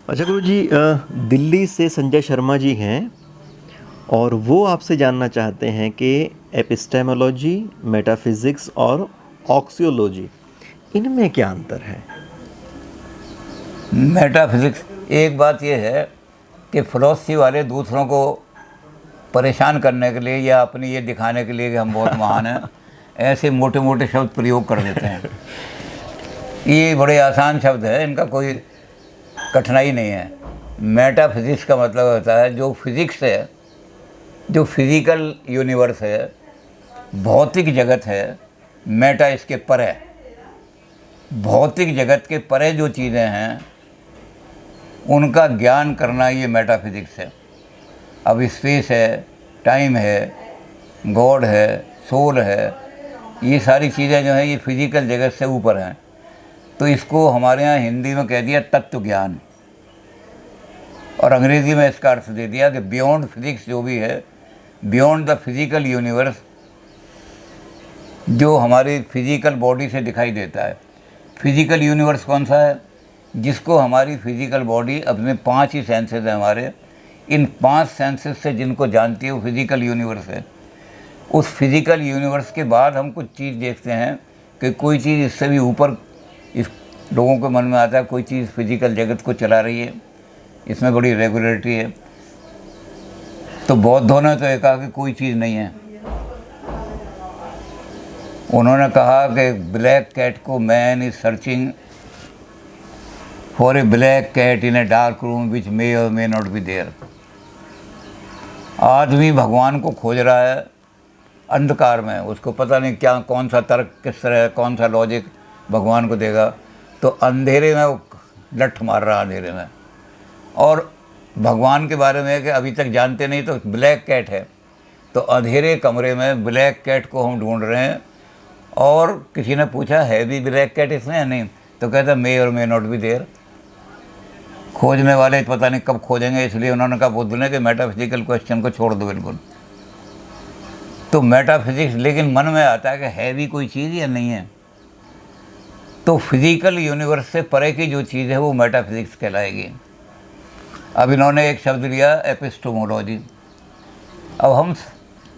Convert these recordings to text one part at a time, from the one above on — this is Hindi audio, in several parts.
अच्छा गुरु जी, दिल्ली से संजय शर्मा जी हैं और वो आपसे जानना चाहते हैं कि एपिस्टेमोलॉजी, मेटाफिज़िक्स और ऑक्सियोलॉजी, इनमें क्या अंतर है? मेटाफिज़िक्स, एक बात यह है कि फ़िलॉसफी वाले दूसरों को परेशान करने के लिए या अपनी ये दिखाने के लिए कि हम बहुत महान हैं, ऐसे मोटे मोटे शब्द प्रयोग कर देते हैं। ये बड़े आसान शब्द है, इनका कोई कठिनाई नहीं है। मेटाफिज़िक्स का मतलब होता है जो फिज़िक्स है, जो फिज़िकल यूनिवर्स है, भौतिक जगत है। मेटा इसके परे, भौतिक जगत के परे जो चीज़ें हैं उनका ज्ञान करना, ये मेटाफिज़िक्स है। अब स्पेस है, टाइम है, गॉड है, सोल है, ये सारी चीज़ें जो हैं ये फिज़िकल जगत से ऊपर हैं। तो इसको हमारे यहाँ हिंदी में कह दिया तत्व ज्ञान, और अंग्रेज़ी में इसका अर्थ दे दिया कि बियॉन्ड फिज़िक्स जो भी है, बियॉन्ड द फिज़िकल यूनिवर्स, जो हमारी फिज़िकल बॉडी से दिखाई देता है। फिज़िकल यूनिवर्स कौन सा है? जिसको हमारी फिज़िकल बॉडी, अपने 5 ही सेंसेस हैं हमारे, इन 5 सेंसेस से जिनको जानती है वो फिज़िकल यूनिवर्स है। उस फिज़िकल यूनिवर्स के बाद हम कुछ चीज़ देखते हैं कि कोई चीज़ इससे भी ऊपर, इस लोगों के मन में आता है कोई चीज़ फिज़िकल जगत को चला रही है, इसमें बड़ी रेगुलरिटी है। तो बौद्धों ने तो ये कहा कि कोई चीज़ नहीं है। उन्होंने कहा कि ब्लैक कैट को man is searching for a black cat in a dark room which may or may not be there. आदमी भगवान को खोज रहा है अंधकार में, उसको पता नहीं क्या, कौन सा तर्क, किस तरह, कौन सा लॉजिक भगवान को देगा। तो अंधेरे में वो लठ मार रहा है, अंधेरे में। और भगवान के बारे में कि अभी तक जानते नहीं, तो ब्लैक कैट है। तो अंधेरे कमरे में ब्लैक कैट को हम ढूंढ रहे हैं। और किसी ने पूछा है भी ब्लैक कैट इसमें या नहीं, तो कहता मे or may not be there. खोजने वाले पता नहीं कब खोजेंगे, इसलिए उन्होंने कहा बुद्ध ने कि मेटाफिजिकल क्वेश्चन को छोड़ दो बिल्कुल। तो मेटाफिजिक्स, लेकिन मन में आता है कि है भी कोई चीज़ या नहीं है। तो फिज़िकल यूनिवर्स से परे की जो चीज़ है वो मेटाफिजिक्स कहलाएगी। अब इन्होंने एक शब्द लिया एपिस्टेमोलॉजी। अब हम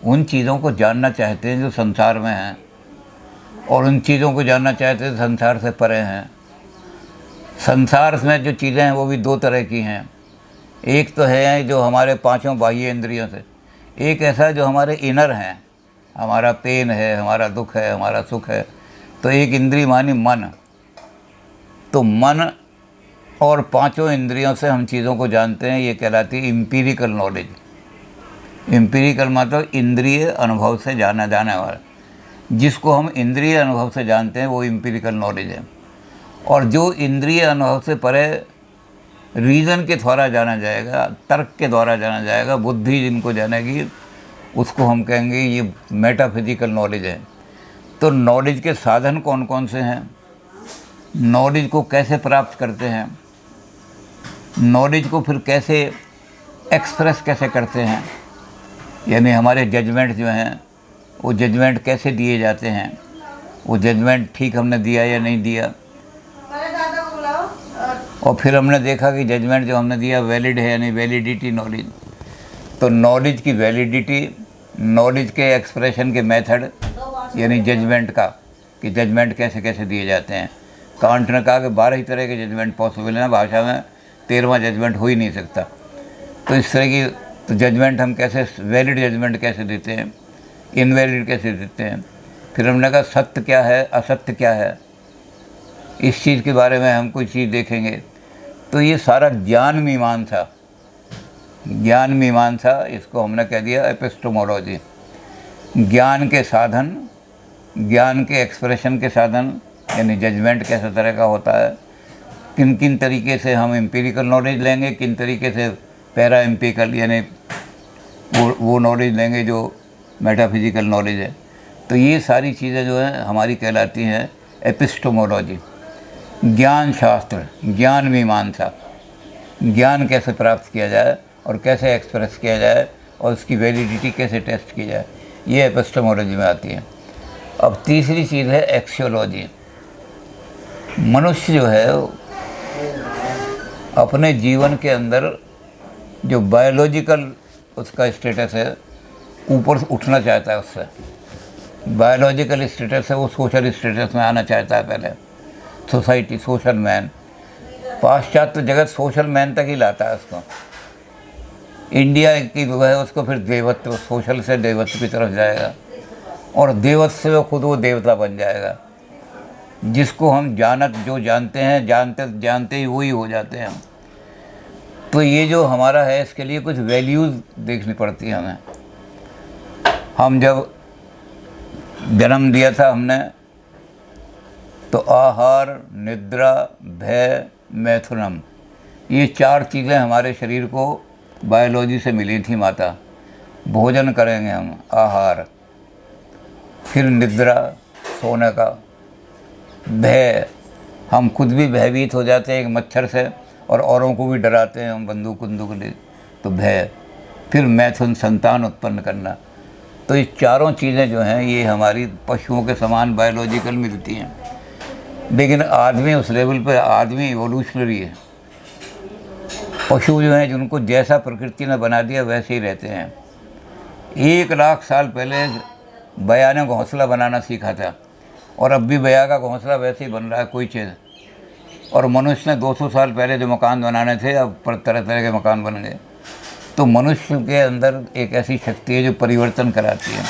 उन चीज़ों को जानना चाहते हैं जो संसार में हैं, और उन चीज़ों को जानना चाहते हैं संसार से परे हैं। संसार में जो चीज़ें हैं वो भी 2 तरह की हैं। एक तो है जो हमारे 5 बाह्य इंद्रियों से, एक ऐसा जो हमारे इनर हैं, हमारा पेन है, हमारा दुख है, हमारा सुख है। तो एक इंद्रिय मानी मन। तो मन और 5 इंद्रियों से हम चीज़ों को जानते हैं, ये कहलाती है एम्पिरिकल नॉलेज। एम्पिरिकल मतलब इंद्रिय अनुभव से जाना जाने वाला। जिसको हम इंद्रिय अनुभव से जानते हैं वो एम्पिरिकल नॉलेज है। और जो इंद्रिय अनुभव से परे रीज़न के द्वारा जाना जाएगा, तर्क के द्वारा जाना जाएगा, बुद्धि जिनको जानेगी, उसको हम कहेंगे ये मेटाफिजिकल नॉलेज है। तो नॉलेज के साधन कौन कौन से हैं, नॉलेज को कैसे प्राप्त करते हैं, नॉलेज को फिर कैसे एक्सप्रेस कैसे करते हैं, यानी हमारे जजमेंट जो हैं वो जजमेंट कैसे दिए जाते हैं, वो जजमेंट ठीक हमने दिया या नहीं दिया। और फिर हमने देखा कि जजमेंट जो हमने दिया वैलिड है यानी वैलिडिटी नॉलेज। तो नॉलेज की वैलिडिटी, नॉलेज के एक्सप्रेशन के मेथड यानी जजमेंट का, कि जजमेंट कैसे कैसे दिए जाते हैं। कांट ने कहा कि 12 ही तरह के जजमेंट पॉसिबल हैं, भाषा में 13वां जजमेंट हो ही नहीं सकता। तो इस तरह की तो जजमेंट हम कैसे, वैलिड जजमेंट कैसे देते हैं, इनवैलिड कैसे देते हैं। फिर हमने कहा सत्य क्या है, असत्य क्या है, इस चीज़ के बारे में हम कोई चीज़ देखेंगे। तो ये सारा ज्ञान मीमांसा, ज्ञान मीमांसा, इसको हमने कह दिया एपिस्टेमोलॉजी। ज्ञान के साधन, ज्ञान के एक्सप्रेशन के साधन, यानी जजमेंट कैसे तरह का होता है, किन किन तरीके से हम एम्पिरिकल नॉलेज लेंगे, किन तरीके से पैरा एम्पिरिकल यानी वो नॉलेज लेंगे जो मेटाफिजिकल नॉलेज है। तो ये सारी चीज़ें जो हैं हमारी कहलाती हैं एपिस्टेमोलॉजी। ज्ञान शास्त्र, ज्ञान मीमांसा, ज्ञान कैसे प्राप्त किया जाए और कैसे एक्सप्रेस किया जाए और उसकी वैलिडिटी कैसे टेस्ट की जाए, ये एपिस्टेमोलॉजी में आती है। अब तीसरी चीज़ है एक्सियोलॉजी। मनुष्य जो है अपने जीवन के अंदर जो बायोलॉजिकल उसका स्टेटस है ऊपर उठना चाहता है, उससे बायोलॉजिकल स्टेटस है वो सोशल स्टेटस में आना चाहता है पहले, सोसाइटी, सोशल मैन। पाश्चात्य जगत सोशल मैन तक ही लाता है उसको। इंडिया की जो है उसको फिर देवत्व, सोशल से देवत्व की तरफ जाएगा और देवत्व से वो खुद वो देवता बन जाएगा। जिसको हम जो जानते हैं, जानते ही वही हो जाते हैं हम। तो ये जो हमारा है इसके लिए कुछ वैल्यूज़ देखनी पड़ती है हमें। हम जब जन्म दिया था हमने, तो आहार, निद्रा, भय, मैथुनम, ये 4 चीज़ें हमारे शरीर को बायोलॉजी से मिली थी माता। भोजन करेंगे हम, आहार, फिर निद्रा, सोने का, भय, हम खुद भी भयभीत हो जाते हैं एक मच्छर से और औरों को भी डराते हैं हम बंदूक ले, तो भय, फिर मैथुन, संतान उत्पन्न करना। तो ये 4 चीज़ें जो हैं ये हमारी पशुओं के समान बायोलॉजिकल मिलती हैं। लेकिन आदमी उस लेवल पे, आदमी इवोल्यूशनरी है। पशु जो हैं जिनको जैसा प्रकृति ने बना दिया वैसे ही रहते हैं। 1 लाख साल पहले बया ने घोंसला बनाना सीखा था और अब भी बया का घोंसला वैसे ही बन रहा है कोई चीज़। और मनुष्य ने 200 साल पहले जो मकान बनाने थे अब पर तरह तरह के मकान बन गए। तो मनुष्य के अंदर एक ऐसी शक्ति है जो परिवर्तन कराती है।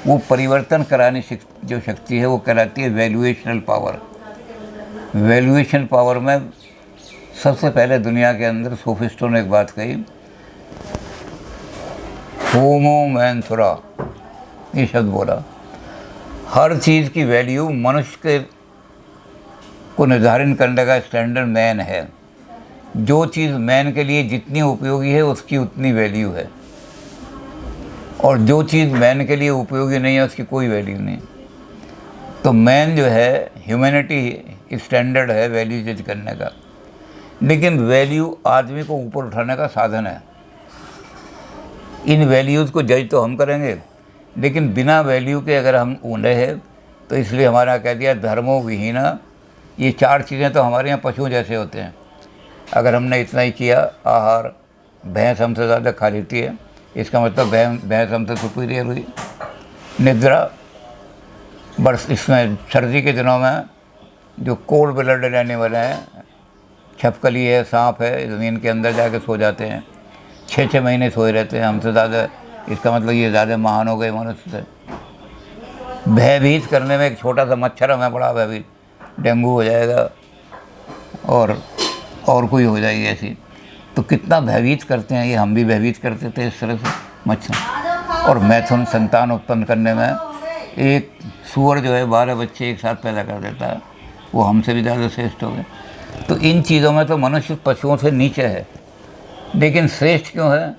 वो परिवर्तन कराने जो शक्ति है वो कहलाती है वैल्यूएशनल पावर। वैल्यूएशन पावर में सबसे पहले दुनिया के अंदर सोफिस्टों ने एक बात कही, होमो मैंथुरा, ये शब्द बोला। हर चीज़ की वैल्यू मनुष्य के को निर्धारित करने का स्टैंडर्ड मैन है। जो चीज़ मैन के लिए जितनी उपयोगी है उसकी उतनी वैल्यू है, और जो चीज़ मैन के लिए उपयोगी नहीं है उसकी कोई वैल्यू नहीं। तो मैन जो है ह्यूमैनिटी स्टैंडर्ड है वैल्यू जज करने का। लेकिन वैल्यू आदमी को ऊपर उठाने का साधन है। इन वैल्यूज़ को जज तो हम करेंगे, लेकिन बिना वैल्यू के अगर हम ऊँधे हैं तो इसलिए हमारा कह दिया धर्मो विहीना। ये 4 चीज़ें तो हमारे यहाँ पशुओं जैसे होते हैं। अगर हमने इतना ही किया, आहार, भैंस हमसे ज़्यादा खा लेती है, इसका मतलब भैंस हमसे सुपीरियर हुई। निद्रा, बस इसमें सर्दी के दिनों में जो कोल्ड ब्लडेड एनिमल हैं, छिपकली है, सांप है, ज़मीन के अंदर जाके सो जाते हैं, 6-6 महीने सोए रहते हैं हमसे ज़्यादा। इसका मतलब ये ज़्यादा महान हो गए मनुष्य से। भयभीत करने में एक छोटा सा मच्छर हमें बड़ा भयभीत, डेंगू हो जाएगा और कोई हो जाएगी ऐसी। तो कितना भयभीत करते हैं ये, हम भी भयभीत करते थे इस तरह से मच्छर। और मैथुन, संतान उत्पन्न करने में एक सूअर जो है 12 बच्चे एक साथ पैदा कर देता है, वो हमसे भी ज़्यादा श्रेष्ठ हो गए। तो इन चीज़ों में तो मनुष्य पशुओं से नीचे है, लेकिन श्रेष्ठ क्यों है?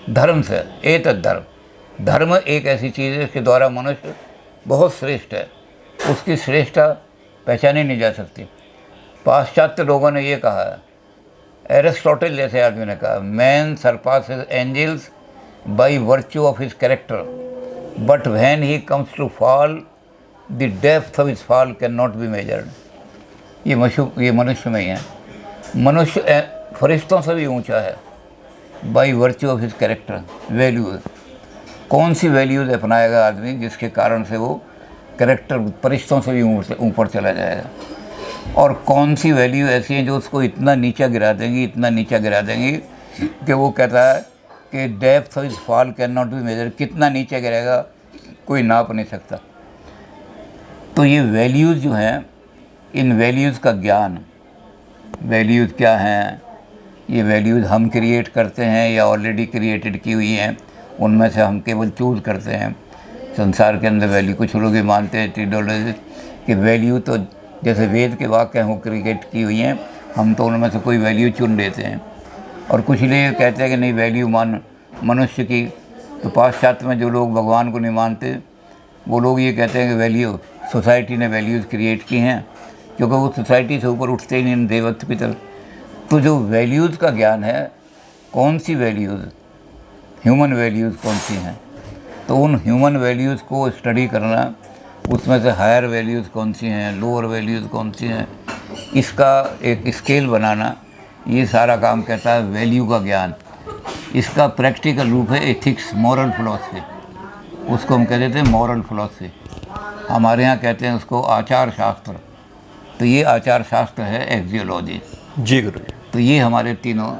धर्म से। एतद् धर्म, धर्म एक ऐसी चीज़ है जिसके द्वारा मनुष्य बहुत श्रेष्ठ है, उसकी श्रेष्ठता पहचानी नहीं जा सकती। पाश्चात्य लोगों ने ये कहा है, एरिस्टोटल जैसे आदमी ने कहा, man surpasses angels by virtue of his character, but when he comes to fall the depth of his fall can not be measured. ये मनुष्य में ही है। मनुष्य फरिश्तों से भी ऊंचा है bye virtue of his character. Values, कौन सी वैल्यूज अपनाएगा आदमी जिसके कारण से वो कैरेक्टर फरिश्तों से भी ऊपर चला जाएगा, और कौन सी वैल्यू ऐसी है जो उसको इतना नीचा गिरा देंगी, इतना नीचा गिरा देंगी कि वो कहता है कि depth of his fall can not be measure. कितना नीचे गिरेगा कोई नाप नहीं सकता। तो ये वैल्यूज़ जो हैं, इन वैल्यूज़ का ज्ञान, वैल्यूज़ क्या हैं, ये वैल्यूज़ हम क्रिएट करते हैं या ऑलरेडी क्रिएटेड की हुई हैं, उनमें से हम केवल चूज़ करते हैं। संसार के अंदर वैल्यू, कुछ लोग ये मानते हैं टीडोलॉजिस्ट कि वैल्यू तो जैसे वेद के वाक्य हैं वो क्रिएट की हुई हैं, हम तो उनमें से कोई वैल्यू चुन लेते हैं। और कुछ लोग कहते हैं कि नहीं, वैल्यू मनुष्य की। तो पाश्चात्य में जो लोग भगवान को नहीं मानते वो लोग ये कहते हैं कि वैल्यू सोसाइटी ने वैल्यूज़ क्रिएट की हैं, क्योंकि वो सोसाइटी से ऊपर उठते ही नहीं देवत्व की तरफ। तो जो वैल्यूज़ का ज्ञान है, कौन सी वैल्यूज़, ह्यूमन वैल्यूज़ कौन सी हैं, तो उन ह्यूमन वैल्यूज़ को स्टडी करना, उसमें से हायर वैल्यूज़ कौन सी हैं, लोअर वैल्यूज़ कौन सी हैं, इसका एक स्केल बनाना, ये सारा काम कहता है वैल्यू का ज्ञान। इसका प्रैक्टिकल रूप है एथिक्स, मॉरल फिलॉसफी, उसको हम कहते थे मॉरल फिलॉसफी। हमारे यहाँ कहते हैं उसको आचार शास्त्र। तो ये आचार शास्त्र है एक्सियोलॉजी। जी गुरु जी। तो ये हमारे तीनों